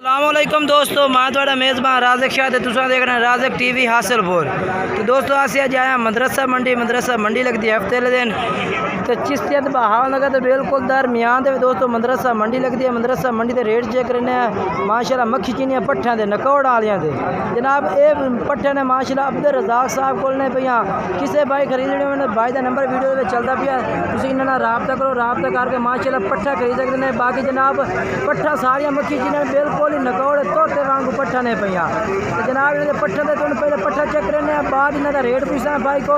अस्सलामुअलैकुम दोस्तों, मैं थोड़ा मेज़बान राज़िक शाह ते तुसां देख रहे हैं राज़िक टीवी हासिलपुर। तो दोस्तों अस अज आए मदरसा मंडी लगती है हफ्ते दिन तो चिश्तियत बहाव नगर तो बिल्कुल दरमियान दे दोस्तों मदरसा मंडी लगती है। मदरसा मंडी के रेट चेक करने माशाल्लाह मक्खी चीनियाँ पट्ठियां दे नकौड़ आलियां दे जनाब ये पट्ठे ने माशाल्लाह अब्दुल रज़ाक साहब को पियाँ किसी भाई खरीदने होने भाई का नंबर वीडियो में चलता पिया तुम इन्होंने रबता करो रबता करके माशाल्लाह पट्ठा खरीद सकते हैं। बाकी जनाब पट्ठा सारिया मक्खी चीनियाँ बिल्कुल नकौड़ तोते वांगू पट्ठा ने पियाँ तो जनाब इन्हें पट्ठे से तुम पहले पट्ठा चेक करने बाद इन्हों का रेट पूछना भाई को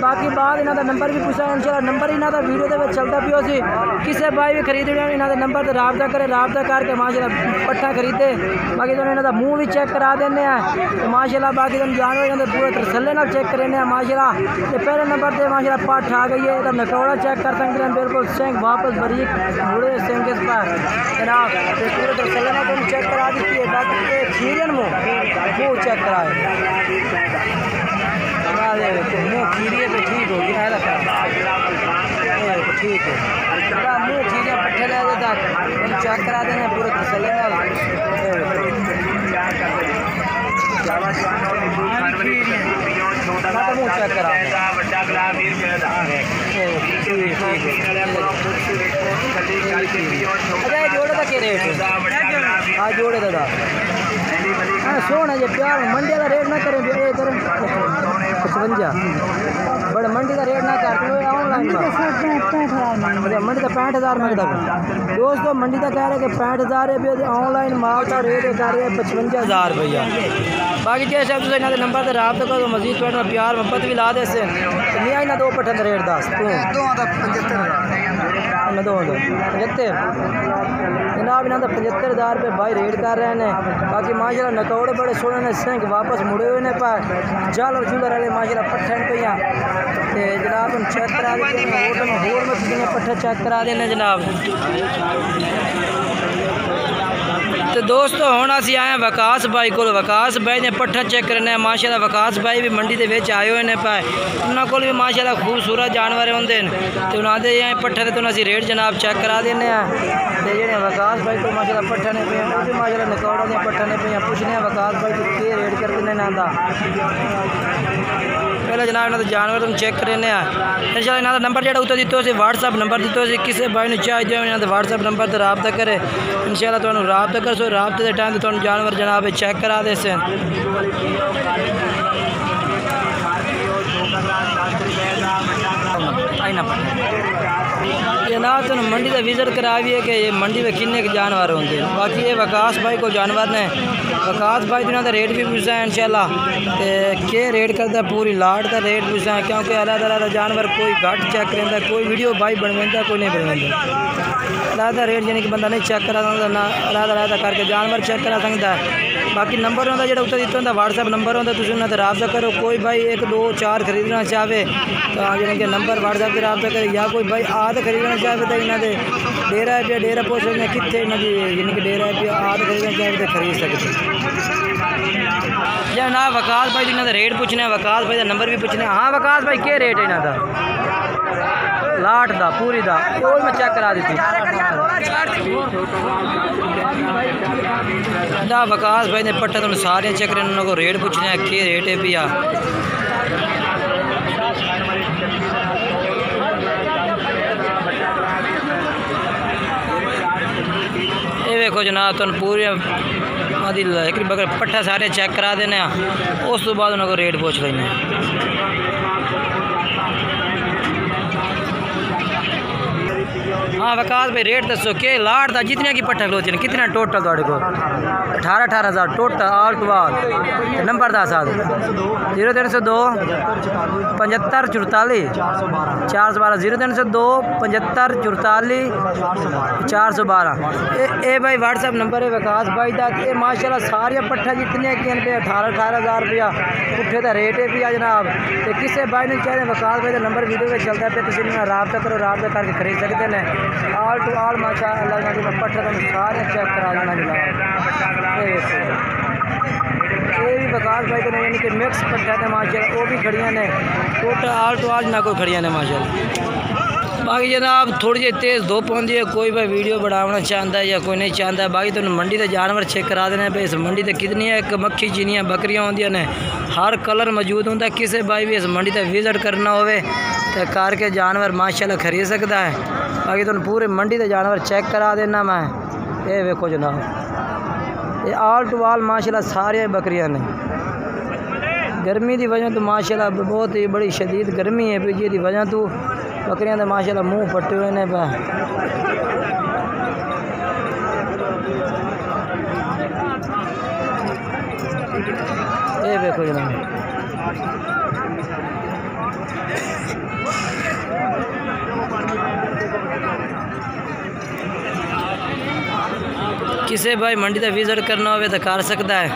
बाकी बाद इन्हों का नंबर भी पूछा इंशाल्लाह नंबर इन्हों का वीडियो के चलता पियो सी किसी भाई भी खरीदने इन्हों के नंबर से रबता करे रबता करके माशाल्लाह पट्ठा खरीदे। बाकी तुम इन्हों का मूँह भी चेक करा देने तो माशाल्लाह बाकी तुम जानवर पूरे तसल्ले नाल चेक करें माशाल्लाह। तो पहले नंबर पर माशाल्लाह पट्ठ आ गई है तो नकौड़ा चेक कर सकते हैं बिल्कुल सिंह वापस बरीक मुड़े सिंह इस पर जनाब पूरे तसल्ले नाल तुम चेक करा दी है। बाकी खीरन मुँह चेक कराए मुँह खीरिए तो ठीक हो गया ठीक है मुँह खीरिया पट्ठे ले देता चेक करा देना पूरे तसल्ले मुँह चेक करा जोड़े का रेट हाँ जोड़े दादा हाँ सोना जो प्यार मंडी का रेट ना करें 55 बड़े मंडी का रेट ना कर ऑनलाइन मंडी का 65,000 मंगता दोस्तों मंडी का कह रहे कि 65,000 रुपये ऑनलाइन माल का रेट कर रहे 55,000 रुपया। बाकी क्या सब तुम इन्होंने नंबर से रबता करो मजीद थोड़ा प्यार मोहब्बत भी ला दे से नहीं आई ना दो पट्ठे का रेट दस तू 75 जनाब इन्हों का 75,000 रुपये भाई रेट कर रहे हैं। बाकी माशाल्लाह नकौड़े बड़े सोने ने सिंह वापस मुड़े हुए ने पर जालर झूलर वाले माशाल्लाह पट्ठे पे जनाब हम चेक करा देते हैं होटल में होर में कितने पट्ठे चेक करा देने जनाब। तो दोस्तों हुण असीं आए वकास भाई को वकास भाई ने पट्ठा चेक करने माशाल्लाह वकास भाई भी मंडी के विच आए हुए हैं पाए उन्होंने को भी माशाल्लाह खूबसूरत जानवर होंगे तो उन्होंने आए पट्ठे तो असीं रेट जनाब चेक करा देने तो जे वकास भाई को माशाल्लाह पट्ठा ने पे भी माशाल्लाह नकौड़ा दियां पट्ठा ने पे पूछने वकास भाई को क्या रेट कर देने इन्हों का पहले जनाब इन्होंने जानवर तुम चेक करें इंशाल्लाह इन्हों का नंबर जो उत्तर दिता व्हाट्सअप नंबर दिता किसी भाई ने चाहिए इन्होंने व्हाट्सअप नंबर पर रबता करे इंशाल्लाह तुहानू रबता कर सो रबते के टाइम तो जानवर जनाब चेक करा दे से जनाब तुम मंडी का विजिट करा भी है कि ये मंडी में किन्ने के जानवर होंगे। बाकी ये वकास भाई को जानवर ने वकास भाई इन्हों का रेट भी पूछा है इंशाल्लाह तो क्या रेट करता पूरी लाट का रेट पूछा है क्योंकि अलग अलग जानवर कोई घट चेक करता कोई वीडियो भाई बनवाता कोई नहीं बनवाता अलग रेट यानी कि बंदा नहीं चेक करा सकता ना अलग करके जानवर चेक करा सकता है। बाकी नंबर होता जो उत्तर दिता होंगे व्हाट्सअप नंबर होता तुम उन्होंने रबता करो कोई भाई 1 2 4 खरीदना चाहे तो यानी कि नंबर व्हाट्सअप पर रबता करे या कोई भाई आद खरीदना चाहे तो इन्होंने डेरा पे डेरा पहुँच सकते कितने इन्होंने यानी कि डेरा पे आद खरीदना चाहे तो खरीद सकते या ना। वकास भाई इन्होंने रेट पूछने वकास भाई का नंबर भी पूछने हाँ वकास भाई क्या रेट है इन्हों का लाट का पूरी का मैं चेक करा दी ना वकास भाई ने पट्टा तुम सारे चेक करें उन्होंने को रेट पूछने क्या रेट है भैया। ये देखो जनाब तुम पूरी एक बगैर पट्ठा सारे चेक करा देने उस तो बाद उन्होंने रेट पूछ लेने। हाँ वकास भाई रेट दसो के लाट का जितने की पट्ठा खलोती है कितना टोटल थोड़े को 18,000 total all to all number दस 0302 75 44 412 0302 75 44 412 ये भाई व्हाट्सअप नंबर है वकास भाई का। ये माशाल्लाह सारिया पट्ठा जितने की 18,000 रुपया पुट्ठे का रेट है भी जनाब तो किसी भाई ने चाहिए वकास भाई का नंबर वीडियो में चलता है तुम रबता करो रबता करके खरीद सकते हैं आल टू आल माशाल्लाह पट्ठे तुम सारे चेक करा देना जनाब। ये भी वकास भाई को यानी कि मिक्स पट्ठा ने माशाल्लाह वो भी खड़ियाँ ने टोटल आल टू आल ना कोई खड़ियाँ ने माशाल्लाह। बाकी जनाब थोड़ी जी तेज़ धुप होंदी है, कोई भाई वीडियो बनाना चाहता है या कोई नहीं चाहता। बाकी तो मंडी के जानवर चेक करा देने पे इस मंडी से कितनी है मक्खी चीनियाँ बकरियाँ होंदियां ने, हर कलर मौजूद होंगे। किसी भाई भी इस मंडी से विजिट करना होवे तो करके जानवर माशाल्लाह खरीद सकता है। बाकी तो पूरे मंडी के जानवर चेक करा देना मैं। ये वेखो जनाब, ये आल टू आल माशाल्लाह सारिया बकरियाँ ने। गर्मी की वजह तो माशाल्लाह बहुत ही बड़ी शदीद गर्मी है, बिजली की वजह तो बकरियां तो माशाल्लाह मुँह फटे हुए ने। ये देखो जनाब, किसे भाई मंडी से विजिट करना हो तो कर सकता है।